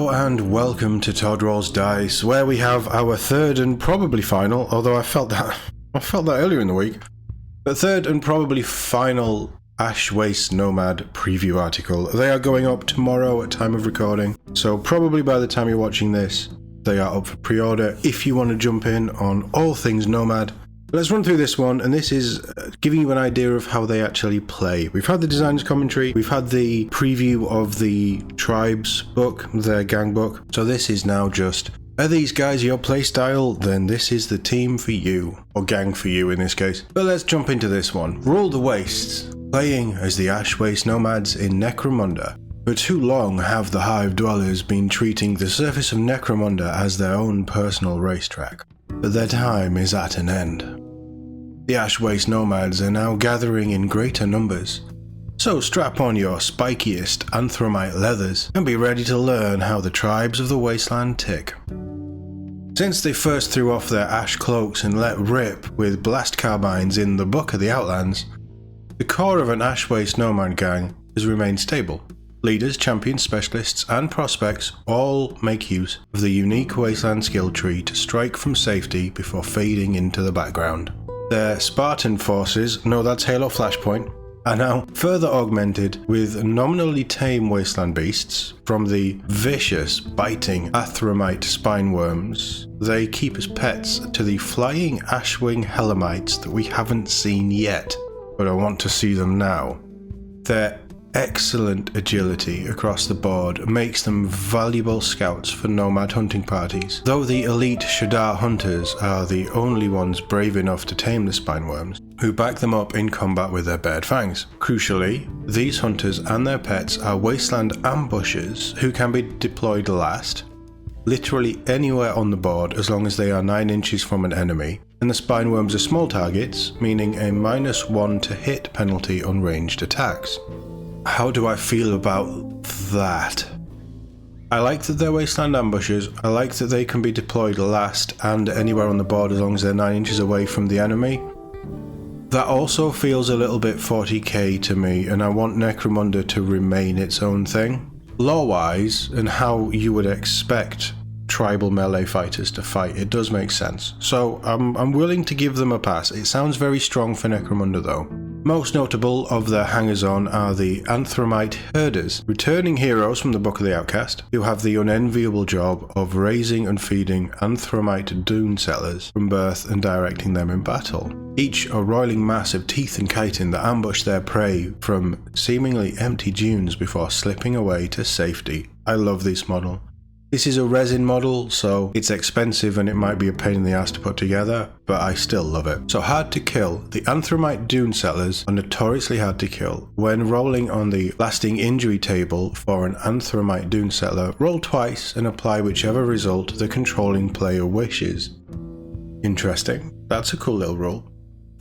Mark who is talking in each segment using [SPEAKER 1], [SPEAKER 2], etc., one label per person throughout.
[SPEAKER 1] Hello and welcome to Todd Rolls Dice, where we have our third and probably final, although I felt that earlier in the week, but third and probably final Ash Waste Nomad preview article. They are going up tomorrow at time of recording, so probably by the time you're watching this, they are up for pre-order if you want to jump in on all things Nomad. Let's run through this one, and this is giving you an idea of how they actually play. We've had the designer's commentary, we've had the preview of the tribes book, their gang book, so this is now just, are these guys your playstyle? Then this is the team for you, or gang for you in this case. But let's jump into this one. Rule the Wastes, playing as the Ash Waste Nomads in Necromunda. For too long have the Hive Dwellers been treating the surface of Necromunda as their own personal racetrack. But their time is at an end. The Ash Waste Nomads are now gathering in greater numbers, so strap on your spikiest anthromite leathers and be ready to learn how the tribes of the Wasteland tick. Since they first threw off their ash cloaks and let rip with blast carbines in the Book of the Outlands, the core of an Ash Waste Nomad gang has remained stable. Leaders, champions, specialists and prospects all make use of the unique Wasteland skill tree to strike from safety before fading into the background. Their Spartan forces, no that's Halo Flashpoint, are now further augmented with nominally tame wasteland beasts from the vicious, biting Athromite spineworms they keep as pets to the flying Ashwing Hellamites that we haven't seen yet, but I want to see them now. Their excellent agility across the board makes them valuable scouts for nomad hunting parties, though the elite Shadar hunters are the only ones brave enough to tame the spineworms, who back them up in combat with their bared fangs. Crucially, these hunters and their pets are wasteland ambushers who can be deployed last, literally anywhere on the board as long as they are 9 inches from an enemy, and the spineworms are small targets, meaning a -1 to hit penalty on ranged attacks. How do I feel about that? I like that they're wasteland ambushers, I like that they can be deployed last and anywhere on the board as long as they're 9 inches away from the enemy. That also feels a little bit 40k to me, and I want Necromunda to remain its own thing. Lore-wise, and how you would expect tribal melee fighters to fight, it does make sense. So I'm willing to give them a pass. It sounds very strong for Necromunda though. Most notable of their hangers-on are the Anthromite Herders, returning heroes from the Book of the Outcast, who have the unenviable job of raising and feeding Anthromite dune settlers from birth and directing them in battle. Each a roiling mass of teeth and chitin that ambush their prey from seemingly empty dunes before slipping away to safety. I love this model. This is a resin model, so it's expensive and it might be a pain in the ass to put together, but I still love it. So hard to kill. The Anthromite Dune Settlers are notoriously hard to kill. When rolling on the lasting injury table for an Anthromite Dune Settler, roll twice and apply whichever result the controlling player wishes. Interesting. That's a cool little rule.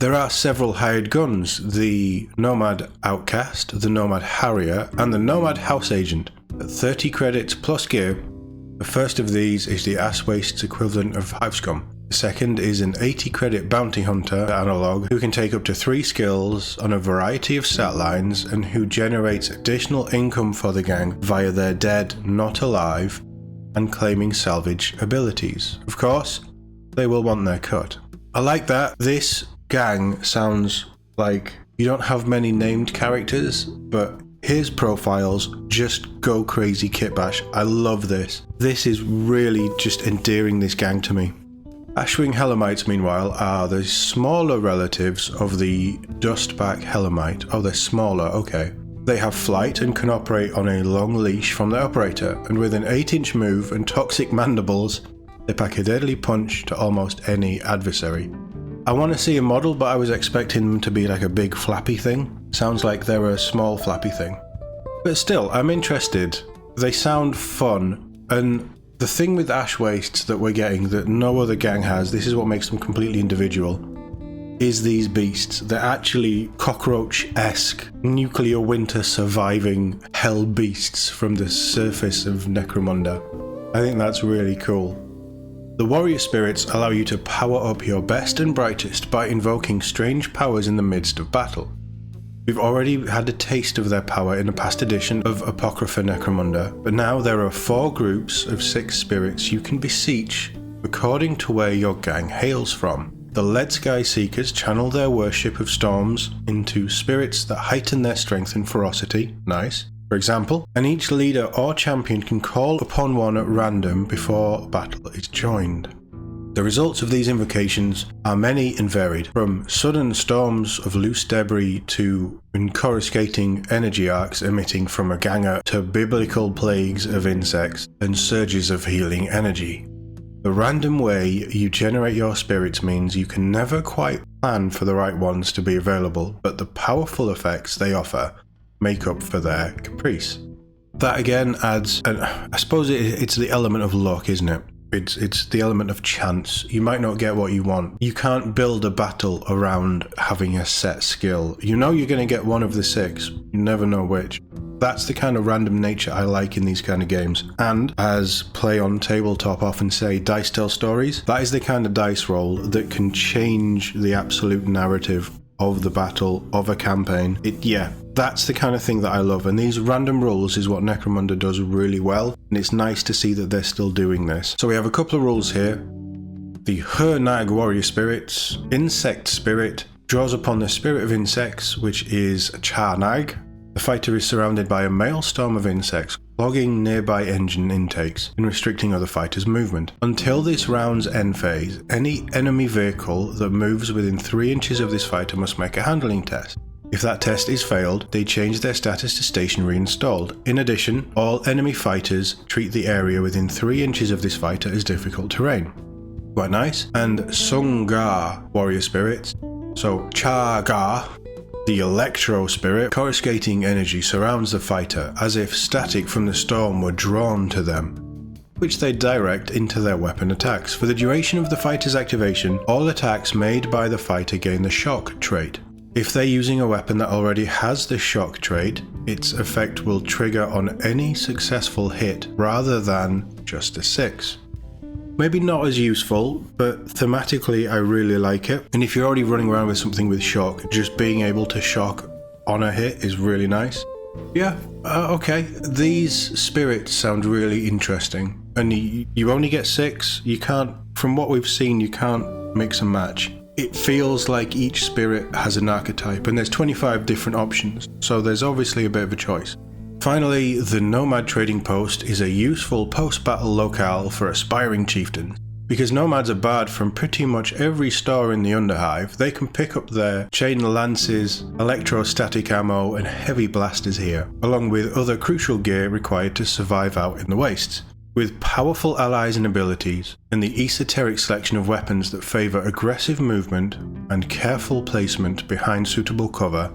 [SPEAKER 1] There are several hired guns, the Nomad Outcast, the Nomad Harrier, and the Nomad House Agent. At 30 credits plus gear, the first of these is the Ash Waste's equivalent of Hivescum. The second is an 80 credit bounty hunter analog who can take up to 3 skills on a variety of stat lines and who generates additional income for the gang via their dead, not alive, and claiming salvage abilities. Of course, they will want their cut. I like that. This gang sounds like you don't have many named characters, but his profiles just go crazy kitbash. I love this. This is really just endearing this gang to me. Ashwing Hellamites, meanwhile, are the smaller relatives of the Dustback Hellamite. Oh, they're smaller, okay. They have flight and can operate on a long leash from their operator, and with an 8-inch move and toxic mandibles, they pack a deadly punch to almost any adversary. I want to see a model, but I was expecting them to be like a big flappy thing. Sounds like they're a small flappy thing. But still, I'm interested. They sound fun, and the thing with Ash Wastes that we're getting that no other gang has, this is what makes them completely individual, is these beasts. They're actually cockroach-esque, nuclear winter surviving hell beasts from the surface of Necromunda. I think that's really cool. The warrior spirits allow you to power up your best and brightest by invoking strange powers in the midst of battle. We've already had a taste of their power in a past edition of Apocrypha Necromunda, but now there are 4 groups of 6 spirits you can beseech according to where your gang hails from. The Lead Sky Seekers channel their worship of storms into spirits that heighten their strength and ferocity. Nice. For example, and each leader or champion can call upon one at random before battle is joined. The results of these invocations are many and varied, from sudden storms of loose debris to coruscating energy arcs emitting from a ganger to biblical plagues of insects and surges of healing energy. The random way you generate your spirits means you can never quite plan for the right ones to be available, but the powerful effects they offer make up for their caprice. That again adds, and I suppose it's the element of luck, isn't it? It's the element of chance. You might not get what you want. You can't build a battle around having a set skill. You know you're going to get one of the 6. You never know which. That's the kind of random nature I like in these kind of games. And as Play on Tabletop often say, dice tell stories. That is the kind of dice roll that can change the absolute narrative of the battle, of a campaign. That's the kind of thing that I love, and these random rolls is what Necromunda does really well, and it's nice to see that they're still doing this. So we have a couple of rules here. The Her-Nag Warrior Spirits, Insect Spirit, draws upon the spirit of insects, which is Char-Nag. The fighter is surrounded by a maelstrom of insects, clogging nearby engine intakes and restricting other fighters' movement. Until this round's end phase, any enemy vehicle that moves within 3 inches of this fighter must make a handling test. If that test is failed, they change their status to stationary installed. In addition, all enemy fighters treat the area within 3 inches of this fighter as difficult terrain. Quite nice. And Sungar Warrior Spirits. So Chagar, the Electro Spirit, coruscating energy surrounds the fighter as if static from the storm were drawn to them, which they direct into their weapon attacks. For the duration of the fighter's activation, all attacks made by the fighter gain the shock trait. If they're using a weapon that already has the shock trait, its effect will trigger on any successful hit rather than just a 6. Maybe not as useful, but thematically I really like it. And if you're already running around with something with shock, just being able to shock on a hit is really nice. Yeah, okay. These spirits sound really interesting. And you only get 6. You can't, from what we've seen, you can't mix and match. It feels like each spirit has an archetype, and there's 25 different options, so there's obviously a bit of a choice. Finally, the Nomad Trading Post is a useful post-battle locale for aspiring chieftains. Because nomads are barred from pretty much every store in the Underhive, they can pick up their chain lances, electrostatic ammo and heavy blasters here, along with other crucial gear required to survive out in the wastes. With powerful allies and abilities, and the esoteric selection of weapons that favour aggressive movement and careful placement behind suitable cover,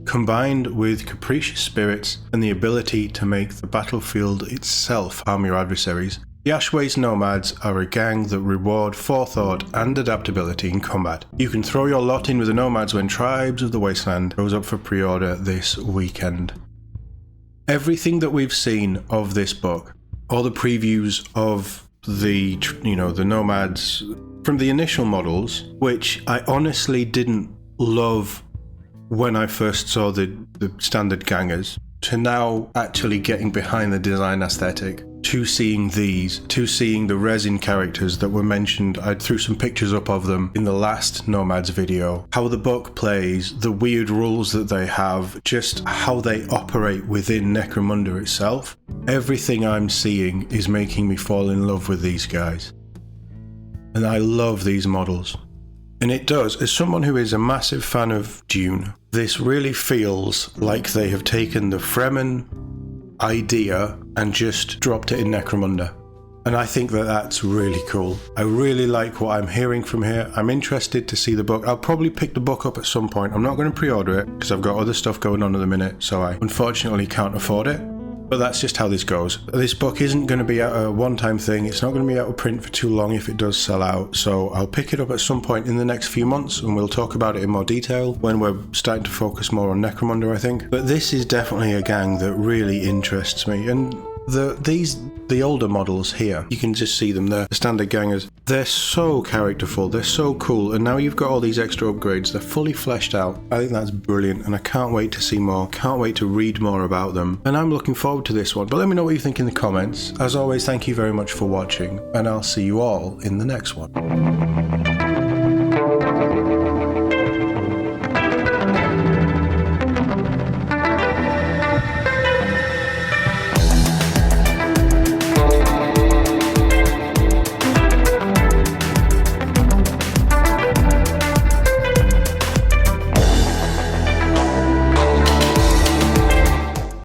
[SPEAKER 1] combined with capricious spirits and the ability to make the battlefield itself harm your adversaries, the Ash Waste Nomads are a gang that reward forethought and adaptability in combat. You can throw your lot in with the Nomads when Tribes of the Wasteland goes up for pre-order this weekend. Everything that we've seen of this book, all the previews of the Nomads from the initial models, which I honestly didn't love when I first saw the standard gangers, to now actually getting behind the design aesthetic, to seeing these, to seeing the resin characters that were mentioned. I threw some pictures up of them in the last Nomads video, how the book plays, the weird rules that they have, just how they operate within Necromunda itself. Everything I'm seeing is making me fall in love with these guys. And I love these models. And it does, as someone who is a massive fan of Dune, this really feels like they have taken the Fremen idea and just dropped it in Necromunda. And I think that that's really cool. I really like what I'm hearing from here. I'm interested to see the book. I'll probably pick the book up at some point. I'm not going to pre-order it because I've got other stuff going on at the minute, so I unfortunately can't afford it. But that's just how this goes. This book isn't going to be a one-time thing. It's not going to be out of print for too long if it does sell out. So I'll pick it up at some point in the next few months and we'll talk about it in more detail when we're starting to focus more on Necromunda, I think. But this is definitely a gang that really interests me. And the older models here, you can just see them there, the standard gangers. They're so characterful, they're so cool, and now you've got all these extra upgrades, they're fully fleshed out. I think that's brilliant, and I can't wait to see more, can't wait to read more about them, and I'm looking forward to this one. But let me know what you think in the comments. As always, thank you very much for watching, and I'll see you all in the next one.